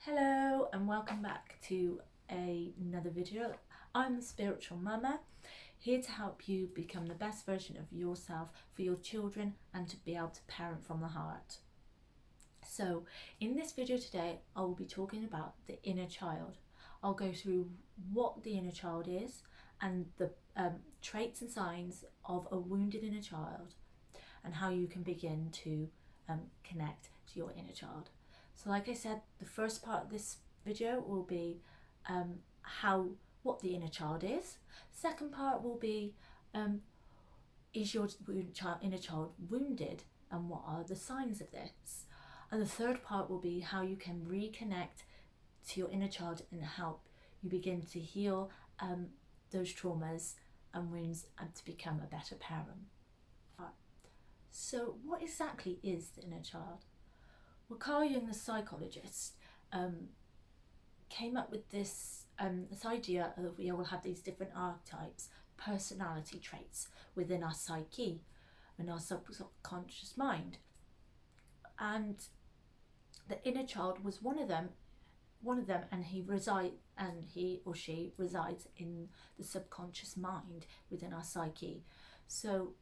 Hello and welcome back to another video. I'm the Spiritual Mama, here to help you become the best version of yourself for your children and to be able to parent from the heart. So in this video today, I will be talking about the inner child. I'll go through what the inner child is and the traits and signs of a wounded inner child and how you can begin to connect to your inner child. So like I said, the first part of this video will be what the inner child is. Second part will be is your inner child wounded and what are the signs of this? And the third part will be how you can reconnect to your inner child and help you begin to heal those traumas and wounds and to become a better parent. So what exactly is the inner child? Well, Carl Jung, the psychologist, came up with this idea that we all have these different archetypes, personality traits within our psyche and our subconscious mind. And the inner child was one of them, and he or she resides in the subconscious mind within our psyche. So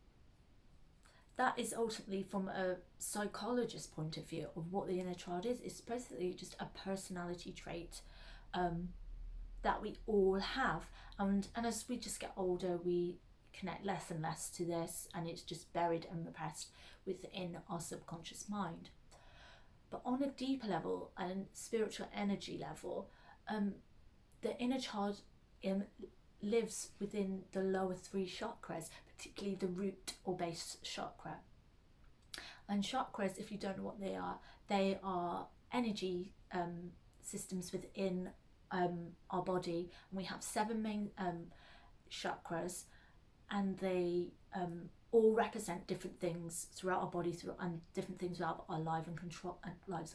that is ultimately, from a psychologist's point of view of what the inner child is, it's basically just a personality trait that we all have, and as we just get older we connect less and less to this, and it's just buried and repressed within our subconscious mind. But on a deeper level and spiritual energy level, the inner child lives within the lower three chakras, particularly the root or base chakra. And chakras, if you don't know what they are energy systems within our body, and we have 7 main chakras, and they all represent different things throughout our body, and different things throughout our lives and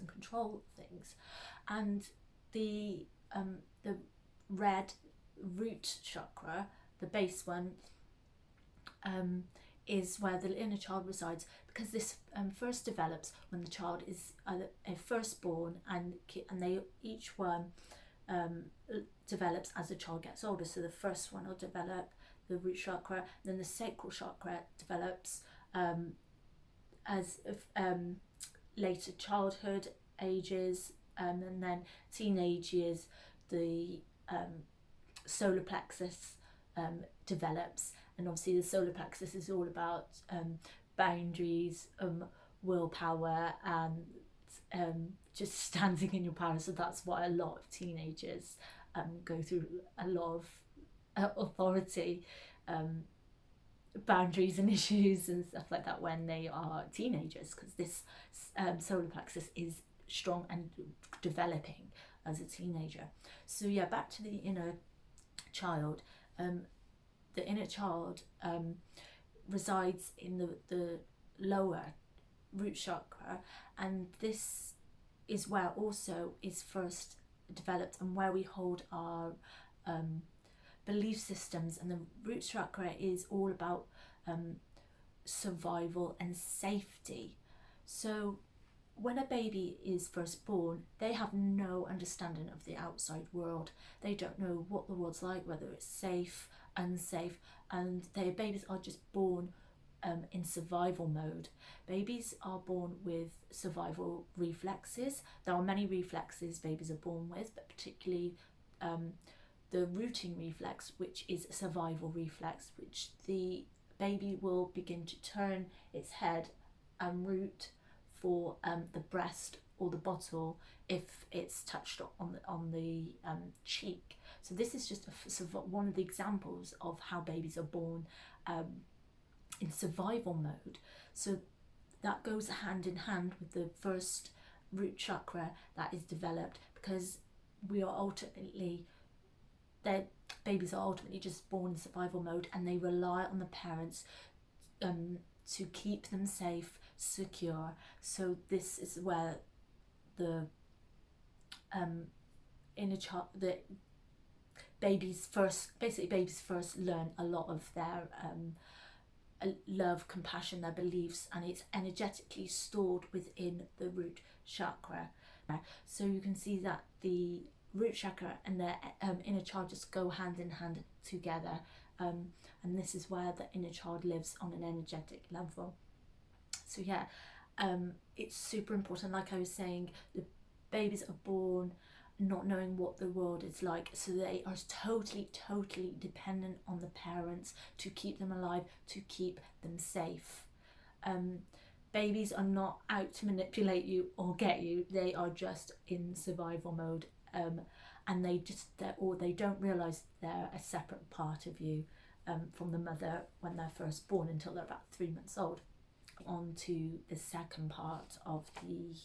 control things. And the red root chakra, the base one, is where the inner child resides, because this first develops when the child is a firstborn, and they each one develops as the child gets older. So the first one will develop, the root chakra, then the sacral chakra develops as later childhood ages, and then teenage years, the solar plexus develops, and obviously the solar plexus is all about boundaries, willpower, and just standing in your power. So that's why a lot of teenagers go through a lot of authority, boundaries and issues and stuff like that when they are teenagers, because this solar plexus is strong and developing as a teenager. So yeah, back to the inner child. The inner child resides in the lower root chakra, and this is where also is first developed and where we hold our belief systems. And the root chakra is all about survival and safety. So when a baby is first born, they have no understanding of the outside world. They don't know what the world's like, whether it's safe, unsafe, and their babies are just born in survival mode. Babies are born with survival reflexes. There are many reflexes babies are born with, but particularly the rooting reflex, which is a survival reflex, which the baby will begin to turn its head and root for the breast or the bottle if it's touched on the cheek. So this is just one of the examples of how babies are born in survival mode. So that goes hand in hand with the first root chakra that is developed, because babies are ultimately just born in survival mode, and they rely on the parents to keep them safe, secure. So this is where the inner child, the babies first learn a lot of their love, compassion, their beliefs, and it's energetically stored within the root chakra. So you can see that the root chakra and the inner child just go hand in hand together, and this is where the inner child lives on an energetic level. So yeah, it's super important. Like I was saying, the babies are born not knowing what the world is like, so they are totally dependent on the parents to keep them alive, to keep them safe. Babies are not out to manipulate you or get you, they are just in survival mode, and they don't realize they're a separate part of you from the mother when they're first born until they're about 3 months old. On to the second part of the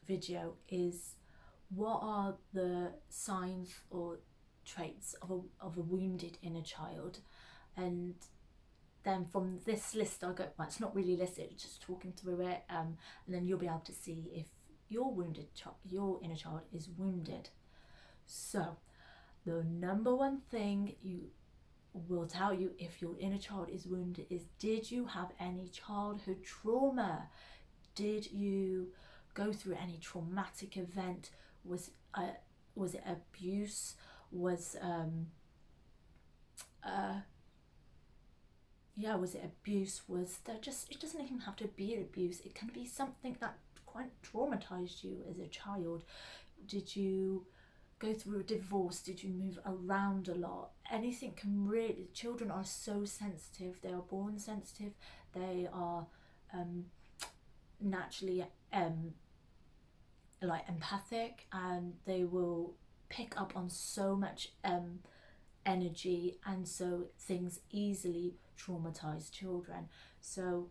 video is, what are the signs or traits of a wounded inner child? And then from this list I'll go, well, it's not really listed, it's just talking through it, and then you'll be able to see if your inner child is wounded. So the number one thing you will tell you if your inner child is wounded is, did you have any childhood trauma? Did you go through any traumatic event? Was it abuse? Was it abuse? Was there just, it doesn't even have to be abuse, it can be something that quite traumatized you as a child. Did you go through a divorce? Did you move around a lot? Anything can really, children are so sensitive, they are born sensitive, they are naturally like empathic, and they will pick up on so much energy, and so things easily traumatize children. So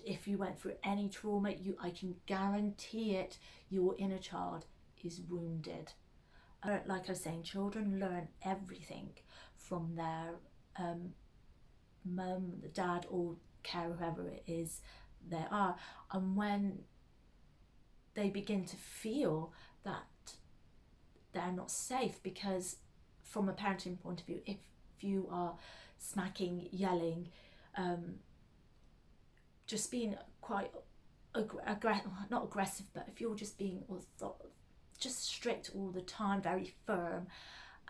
if you went through any trauma, I can guarantee it, your inner child is wounded. Like I was saying, children learn everything from their mum, dad, or care, whoever it is they are. And when they begin to feel that they're not safe, because from a parenting point of view, if you are smacking, yelling, just being quite not aggressive, but if you're just being just strict all the time, very firm,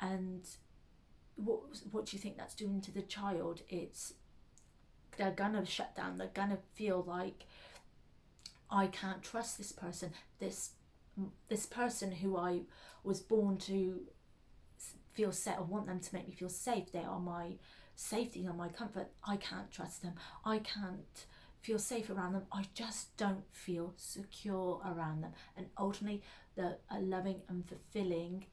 and what do you think that's doing to the child? They're gonna shut down, they're gonna feel like, I can't trust this person, this person who I was born to feel safe. I want them to make me feel safe, they are my safety and my comfort. I can't trust them, I can't feel safe around them, I just don't feel secure around them. And ultimately, a loving and fulfilling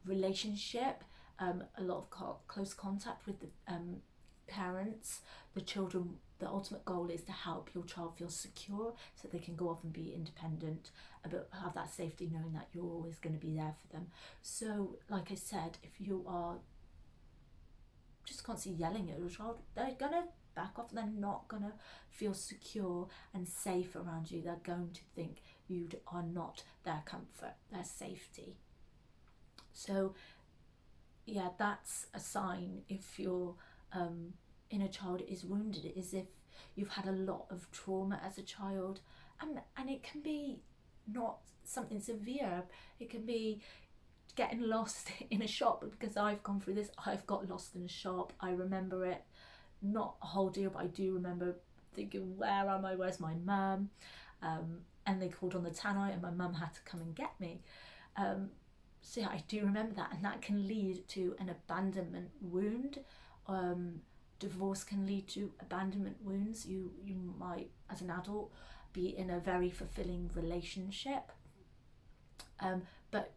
relationship, a lot of close contact with the parents, the children, the ultimate goal is to help your child feel secure so they can go off and be independent, but have that safety knowing that you're always going to be there for them. So like I said, if you are just constantly yelling at your child, they're going to back off, they're not going to feel secure and safe around you, they're going to think you are not their comfort, their safety. So yeah, that's a sign if your inner child is wounded, is if you've had a lot of trauma as a child, and it can be not something severe, it can be getting lost in a shop, because I've gone through this, I've got lost in a shop. I remember it, not a whole deal, but I do remember thinking, where am I, where's my mum? And they called on the tannoy and my mum had to come and get me. So yeah, I do remember that, and that can lead to an abandonment wound. Divorce can lead to abandonment wounds. You might, as an adult, be in a very fulfilling relationship, but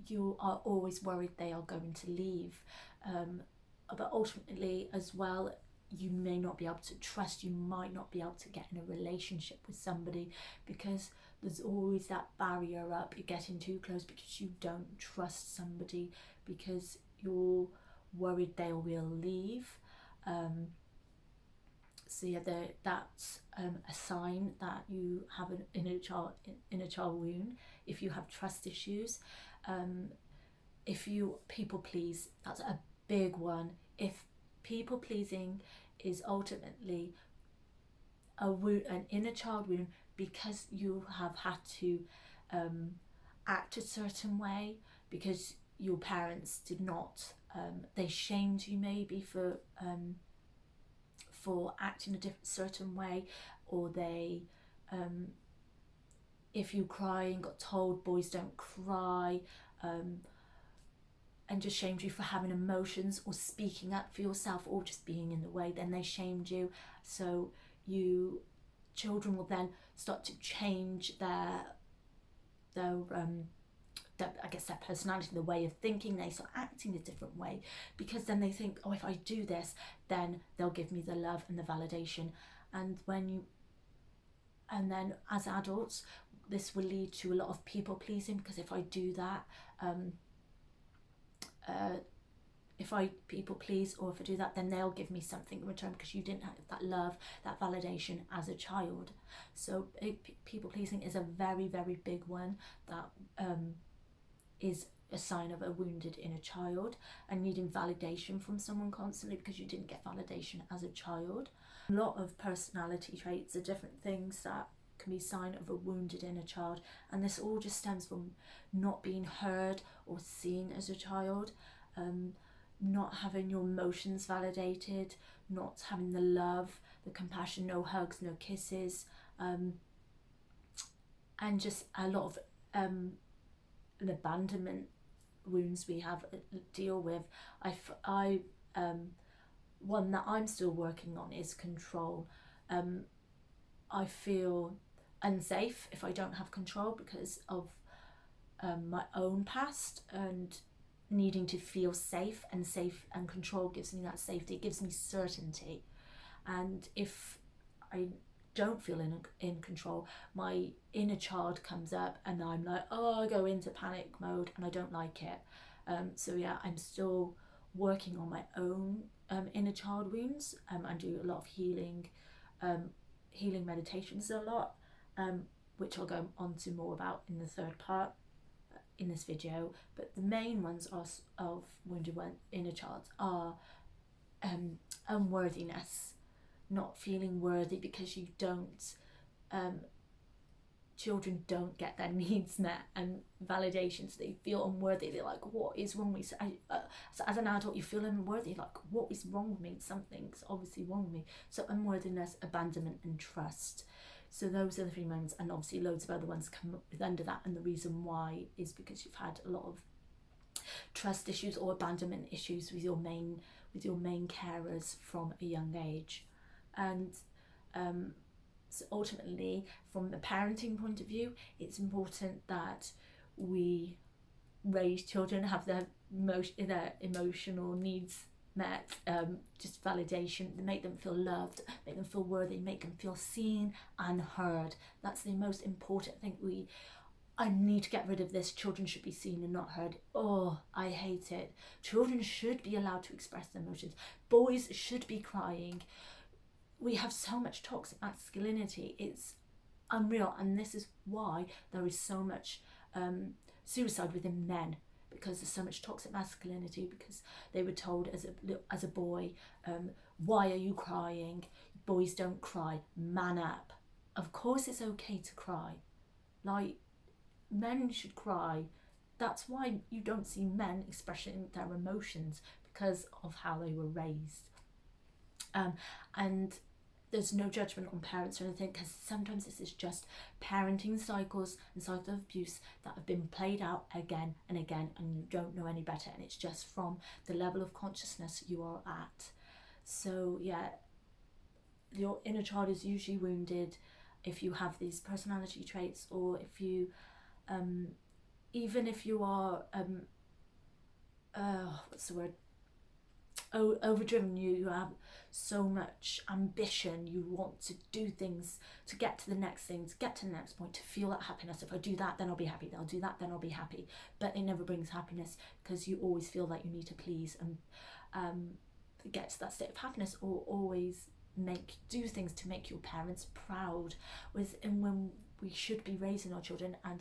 you are always worried they are going to leave. But ultimately as well, you may not be able to trust, you might not be able to get in a relationship with somebody, because there's always that barrier up, you're getting too close because you don't trust somebody, because you're worried they will leave. So yeah, that's a sign that you have an inner child wound. If you have trust issues, if you people please, that's a big one. If people pleasing is ultimately an inner child wound because you have had to act a certain way, because your parents did not, they shamed you maybe for acting a certain way, or they, if you cry and got told boys don't cry, and just shamed you for having emotions or speaking up for yourself or just being in the way, then they shamed you. So children will then start to change their I guess their personality, the way of thinking. They start acting a different way because then they think, oh, if I do this, then they'll give me the love and the validation. And then as adults, this will lead to a lot of people pleasing, because if I do that, if I people please, or if I do that, then they'll give me something in return, because you didn't have that love, that validation as a child. So people pleasing is a very, very big one that is a sign of a wounded inner child, and needing validation from someone constantly because you didn't get validation as a child. A lot of personality traits are different things that can be a sign of a wounded inner child, and this all just stems from not being heard or seen as a child, not having your emotions validated, not having the love, the compassion, no hugs, no kisses, and just a lot of abandonment wounds we have deal with. One that I'm still working on is control. I feel unsafe if I don't have control because of my own past, and needing to feel safe, and control gives me that safety, it gives me certainty. And if I don't feel in control, my inner child comes up and I'm like, oh, I go into panic mode and I don't like it. So yeah, I'm still working on my own inner child wounds. I do a lot of healing meditations a lot, which I'll go on to more about in the third part in this video. But the main ones of wounded inner child are unworthiness, not feeling worthy because you don't, children don't get their needs met, and validation, so they feel unworthy. They're like, what is wrong with me? So as an adult you feel unworthy, like, what is wrong with me? Something's obviously wrong with me. So unworthiness, abandonment and trust. So those are the three moments, and obviously loads of other ones come with under that, and the reason why is because you've had a lot of trust issues or abandonment issues with your main carers from a young age. And so ultimately, from the parenting point of view, it's important that we raise children, have their emotional needs met, just validation, make them feel loved, make them feel worthy, make them feel seen and heard. That's the most important thing. I need to get rid of this. Children should be seen and not heard. Oh, I hate it. Children should be allowed to express their emotions. Boys should be crying. We have so much toxic masculinity. It's unreal, and this is why there is so much suicide within men, because there's so much toxic masculinity, because they were told as a boy, why are you crying? Boys don't cry. Man up. Of course it's okay to cry. Like, men should cry. That's why you don't see men expressing their emotions, because of how they were raised. And there's no judgment on parents or anything, because sometimes this is just parenting cycles and cycles of abuse that have been played out again and again, and you don't know any better, and it's just from the level of consciousness you are at. So yeah, your inner child is usually wounded if you have these personality traits, or if you even if you are overdriven, you have so much ambition, you want to do things to get to the next thing, to get to the next point, to feel that happiness. If I do that, then I'll be happy. I'll do that, then I'll be happy. But it never brings happiness, because you always feel like you need to please and get to that state of happiness, or always do things to make your parents proud. And when we should be raising our children and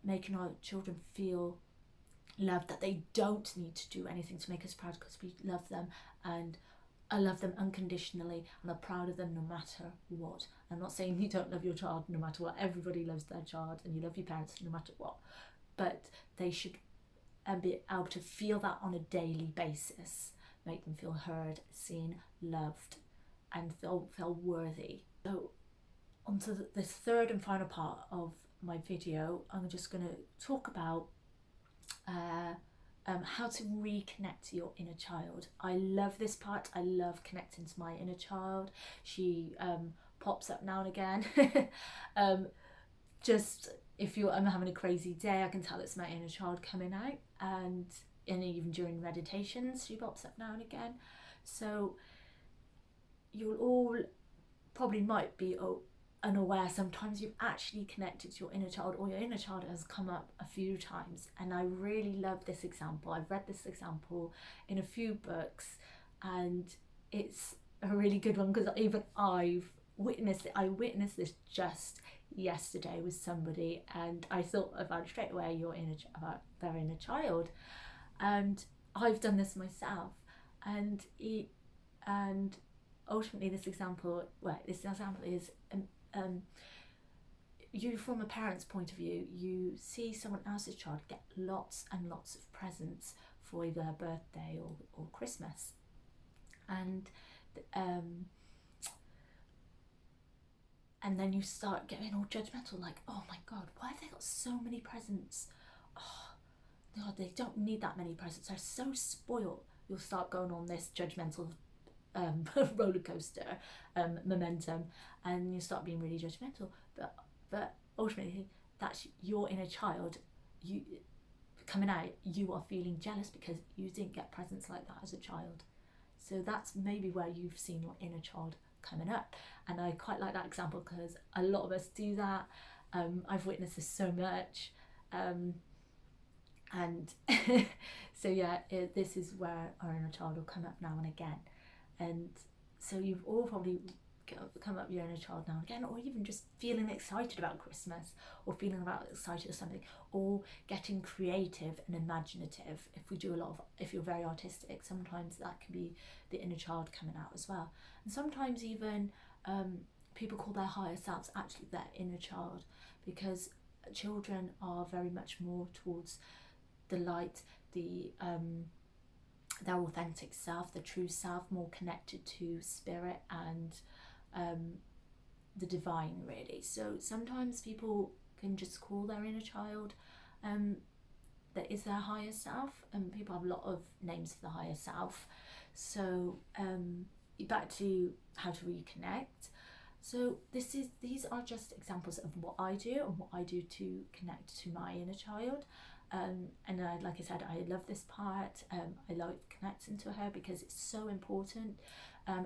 making our children feel loved, that they don't need to do anything to make us proud, because we love them and I love them unconditionally and I'm proud of them no matter what. I'm not saying you don't love your child no matter what. Everybody loves their child and you love your parents no matter what. But they should be able to feel that on a daily basis. Make them feel heard, seen, loved, and feel worthy. So on to this third and final part of my video, I'm just going to talk about how to reconnect to your inner child. I love this part. I love connecting to my inner child. She pops up now and again. Just if I'm having a crazy day, I can tell it's my inner child coming out, and even during meditations she pops up now and again. So you'll all probably might be unaware sometimes you've actually connected to your inner child, or your inner child has come up a few times. And I really love this example. I've read this example in a few books and it's a really good one because even I've witnessed it. I witnessed this just yesterday with somebody and I thought about straight away about their inner child, and I've done this myself. And ultimately this example is you, from a parent's point of view, you see someone else's child get lots and lots of presents for their birthday or Christmas, and then you start getting all judgmental, like, oh my god, why have they got so many presents? Oh god, they don't need that many presents, they're so spoiled. You'll start going on this judgmental roller coaster momentum, and you start being really judgmental. But ultimately, that's your inner child. You coming out. You are feeling jealous because you didn't get presents like that as a child. So that's maybe where you've seen your inner child coming up. And I quite like that example because a lot of us do that. I've witnessed this so much. And so yeah, this is where our inner child will come up now and again. And so you've all probably come up your inner child now and again, or even just feeling excited about Christmas, or feeling excited or something, or getting creative and imaginative. If you're very artistic, sometimes that can be the inner child coming out as well. And sometimes even people call their higher selves actually their inner child, because children are very much more towards the light, their authentic self, the true self, more connected to spirit and the divine, really. So sometimes people can just call their inner child that is their higher self, and people have a lot of names for the higher self. So back to how to reconnect. So these are just examples of what I do and what I do to connect to my inner child. And like I said, I love this part. I like connecting to her because it's so important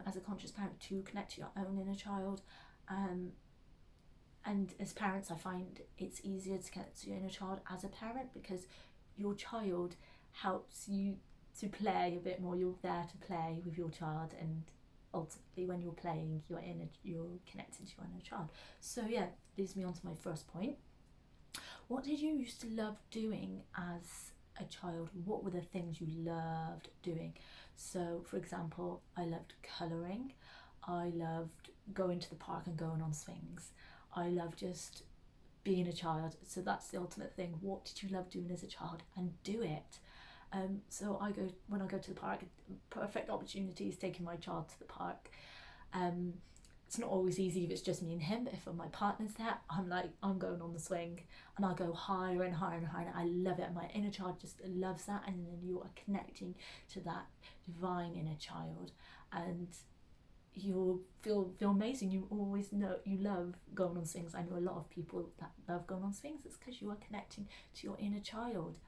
as a conscious parent to connect to your own inner child. And as parents, I find it's easier to connect to your inner child as a parent because your child helps you to play a bit more. You're there to play with your child, and ultimately when you're playing, you're connecting to your inner child. So yeah, leads me on to my first point. What did you used to love doing as a child? What were the things you loved doing? So for example, I loved colouring. I loved going to the park and going on swings. I loved just being a child. So that's the ultimate thing. What did you love doing as a child? And do it. So when I go to the park, perfect opportunity is taking my child to the park. It's not always easy if it's just me and him, but if my partner's there, I'm going on the swing and I'll go higher and higher and higher. I love it. My inner child just loves that, and then you are connecting to that divine inner child, and you'll feel amazing. You always know you love going on swings. I know a lot of people that love going on swings. It's because you are connecting to your inner child.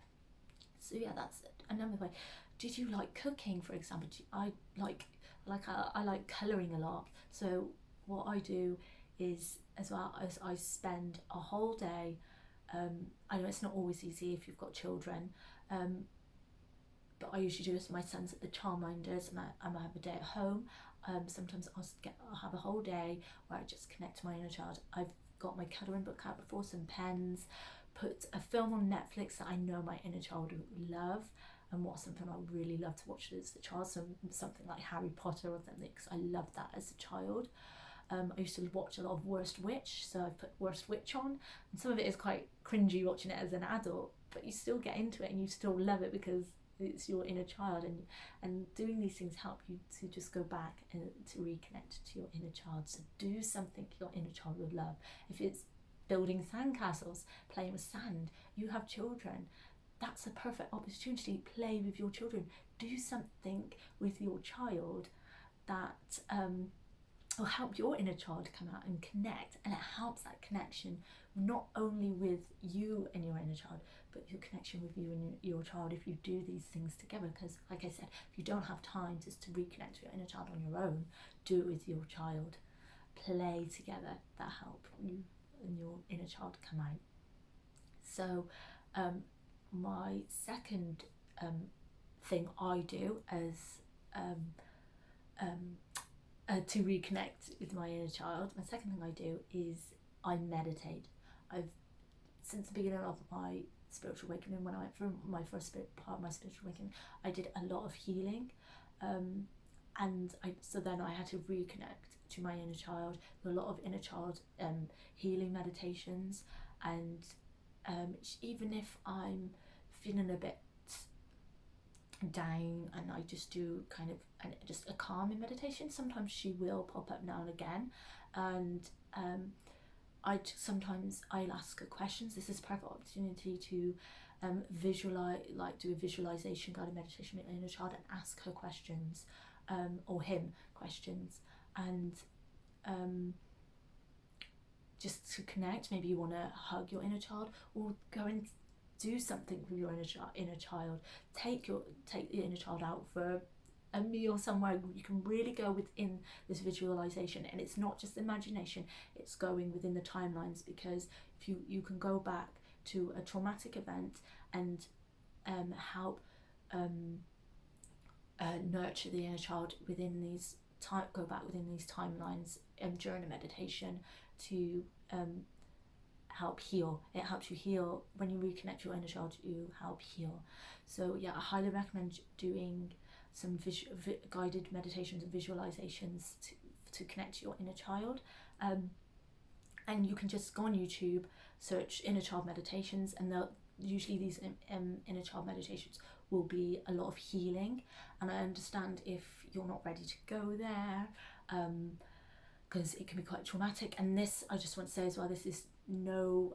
So yeah, that's another way. Did you like cooking, for example? I like colouring a lot. So what I do is, as well as I spend a whole day, I know it's not always easy if you've got children, but I usually do this with my sons at the childminders, and I have a day at home. Sometimes I'll have a whole day where I just connect to my inner child. I've got my colouring book out before, some pens, put a film on Netflix that I know my inner child would love, and what's something I really love to watch as a child, something like Harry Potter or something, because I loved that as a child. I used to watch a lot of Worst Witch, so I put Worst Witch on, and some of it is quite cringy watching it as an adult, but you still get into it and you still love it because it's your inner child, and doing these things help you to just go back and to reconnect to your inner child. So do something your inner child would love. If it's building sandcastles, playing with sand, you have children, that's a perfect opportunity. Play with your children. Do something with your child that will help your inner child come out and connect, and it helps that connection not only with you and your inner child, but your connection with you and your child if you do these things together. Because like I said, if you don't have time just to reconnect to your inner child on your own, do it with your child. Play together, that help you and your inner child come out. So my second thing I do as to reconnect with my inner child, my second thing I do is I meditate. Since the beginning of my spiritual awakening, when I went through my first part of my spiritual awakening, I did a lot of healing, and then I had to reconnect to my inner child. There were a lot of inner child healing meditations, and even if I'm feeling a bit down and I just do kind of just a calming meditation, sometimes she will pop up now and again, and sometimes I'll ask her questions. This is a perfect opportunity to visualize, like do a visualization guided meditation with my inner child and ask her questions, or him questions, and just to connect. Maybe you want to hug your inner child, or go and do something with your inner child. Take the inner child out for a meal somewhere. You can really go within this visualization, and it's not just imagination, it's going within the timelines, because if you can go back to a traumatic event and help nurture the inner child within these go back within these timelines during a meditation to help heal. It helps you heal. When you reconnect your inner child, you help heal. So yeah, I highly recommend doing some guided meditations and visualizations to connect to your inner child, and you can just go on YouTube, search inner child meditations, and usually these inner child meditations will be a lot of healing. And I understand if you're not ready to go there, because it can be quite traumatic. And this, I just want to say as well, this is no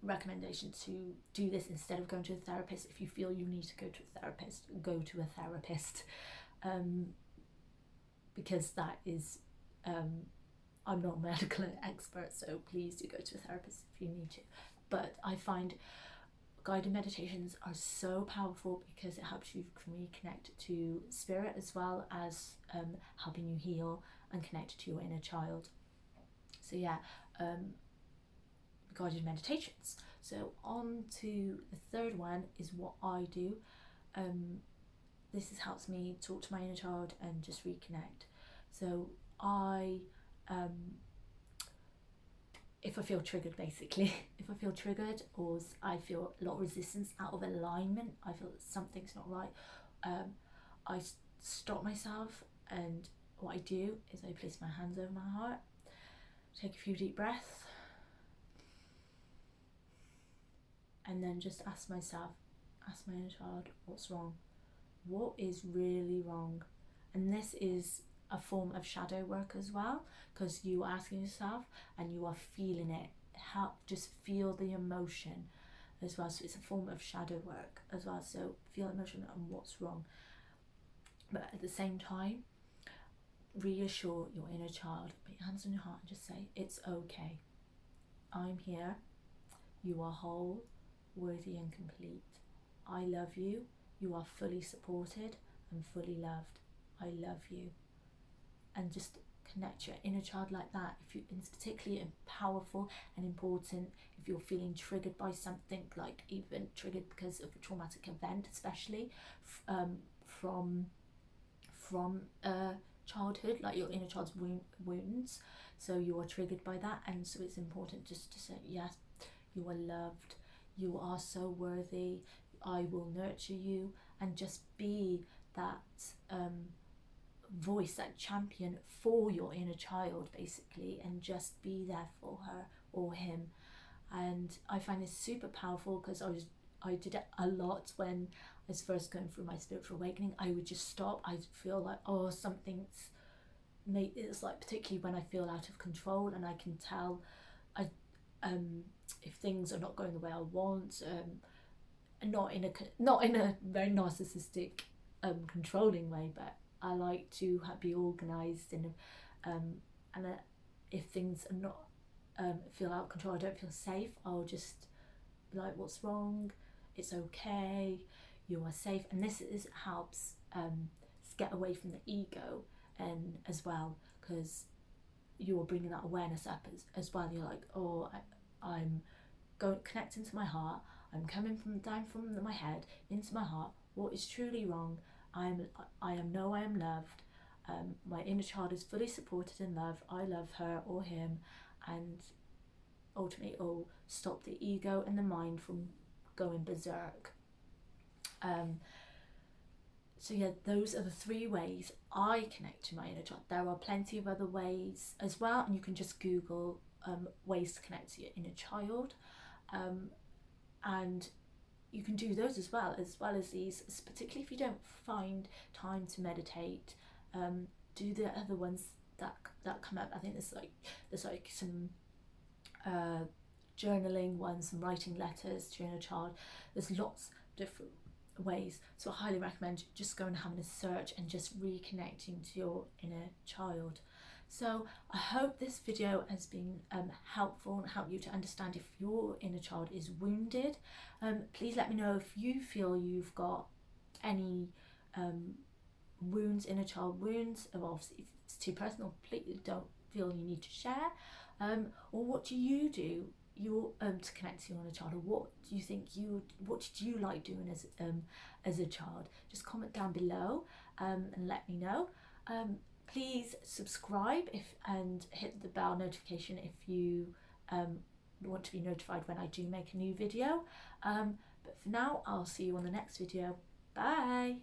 recommendation to do this instead of going to a therapist. If you feel you need to go to a therapist, go to a therapist, because that is I'm not a medical expert, so please do go to a therapist if you need to. But I find guided meditations are so powerful because it helps you reconnect to spirit, as well as helping you heal and connect to your inner child. So yeah, guided meditations. So on to the third one is what I do. This helps me talk to my inner child and just reconnect. So I if I feel triggered, basically, if I feel triggered or I feel a lot of resistance, out of alignment, I feel that something's not right, I stop myself, and what I do is I place my hands over my heart, take a few deep breaths, and then just ask my inner child, what's wrong? What is really wrong? And this is a form of shadow work as well, because you are asking yourself and you are feeling it. Just feel the emotion as well. So it's a form of shadow work as well. So feel emotion and what's wrong, but at the same time, reassure your inner child. Put your hands on your heart and just say, it's okay. I'm here. You are whole, worthy and complete. I love you. You are fully supported and fully loved. I love you. And just connect your inner child like that. It's particularly powerful and important if you're feeling triggered by something, like even triggered because of a traumatic event, especially from childhood, like your inner child's wounds. So you are triggered by that, and so it's important just to say, yes, you are loved. You are so worthy. I will nurture you, and just be that voice, that champion for your inner child, basically, and just be there for her or him. And I find this super powerful because I did it a lot when I was first going through my spiritual awakening. I would just stop. I'd feel like, oh, something's made. It's like, particularly when I feel out of control and I can tell if things are not going the way I want, not in a very narcissistic controlling way, but I like to be organized, and if things are not feel out of control, I don't feel safe, I'll just be like, what's wrong? It's okay, you are safe. And this helps get away from the ego, and as well, because you're bringing that awareness up as well. You're like, oh, I'm going connecting to my heart, I'm coming down from my head into my heart, what is truly wrong. I know I am loved, my inner child is fully supported and loved, I love her or him, and ultimately it'll stop the ego and the mind from going berserk. So yeah, those are the 3 ways I connect to my inner child. There are plenty of other ways as well, and you can just Google ways to connect to your inner child, and you can do those as well as these, particularly if you don't find time to meditate. Do the other ones that come up. I think there's like some journaling ones, some writing letters to your inner child. There's lots of different ways, so I highly recommend just going and having a search and just reconnecting to your inner child. So I hope this video has been helpful and helped you to understand if your inner child is wounded. Please let me know if you feel you've got any wounds, inner child wounds, or obviously if it's too personal, please don't feel you need to share. Or what do you do to connect to your inner child, or what do you think what did you like doing as a child? Just comment down below and let me know. Please subscribe and hit the bell notification if you want to be notified when I do make a new video. But for now, I'll see you on the next video. Bye.